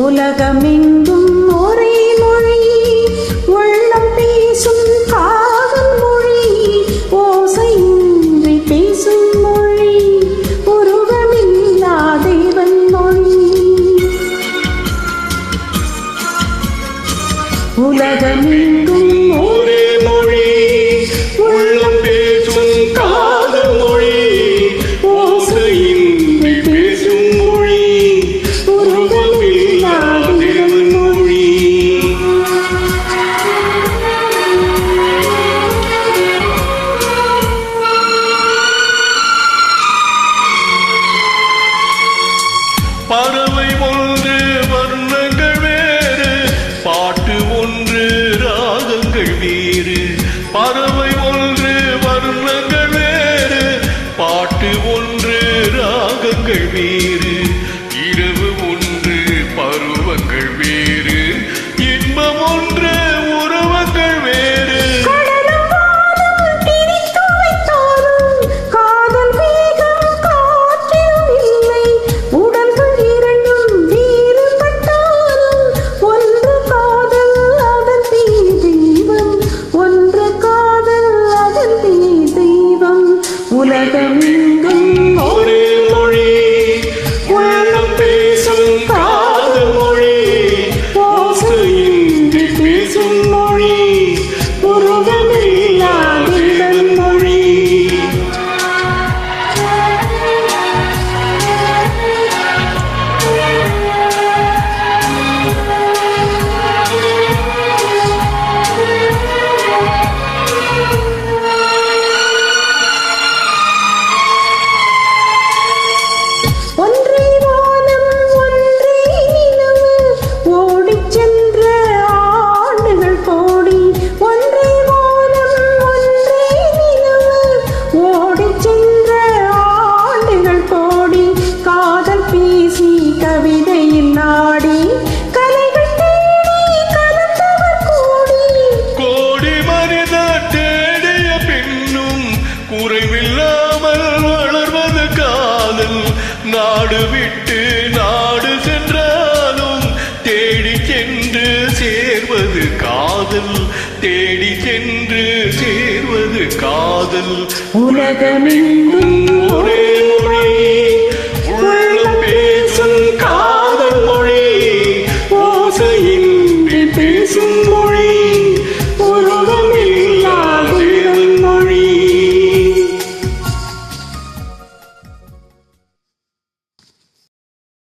உலகமெங்கும் ஒரே மொழி, உள்ளம் பேசும் காதல் மொழி, ஓசையின்றி பேசும் மொழி, உருவமில்லா தேவன் மொழி. உலகமெங்கும் ஒரே மொழி, உள்ளம் பேசும் காதல் மொழி, ஓசையின்றி பேசும் மொழி, உருவமில்லா தேவன் மொழி. பறவை ஒன்று வர்ணங்கள் வேறு, பாட்டு ஒன்று ராகங்கள் வேறு. பறவை ஒன்று வர்ணங்கள் வேறு, பாட்டு ஒன்று ராகங்கள் வேறு. இரவு ஒன்று பருவங்கள் வேறு, இன்பம் ஒன்று உருவங்கள் வேறு. கடலும் வானும் பிரித்து வைத்தாலும் காதல் வேகம் காற்றிலும் இல்லை. உடல்கள் இரண்டும் வேறுபட்டாலும் ஒன்று காதல் அதன் தெய்வம், ஒன்று காதல் அதன் தெய்வம். உலகமெங்கும் ஒரே மொழி, உள்ளம் பேசும் காதல் மொழி, ஓசையின்றி பேசும் மொழி, உருவமில்லா தேவன் மொழி. ஒன்றே வானம் ஒன்றே நிலவு, ஓடிச் சென்ற ஆண்டுகள் கோடி. ஒன்றே வானம் ஒன்றே நிலவு, ஓடிச் சென்ற ஆண்டுகள் கோடி. காதல் பேசி கவிதையில் நாடி, கலைகள் தேடி கலந்தவர் கோடி. கோடி மனிதர் தேடிய பின்னும் குறைவில்லாமல் வளர்வது காதல். நாடு விட்டு நாடு சென்றாலும் தேடி சென்று சேர்வது காதல், தேடி சென்று சேர்வது காதல். உலகமெங்கும் ஒரே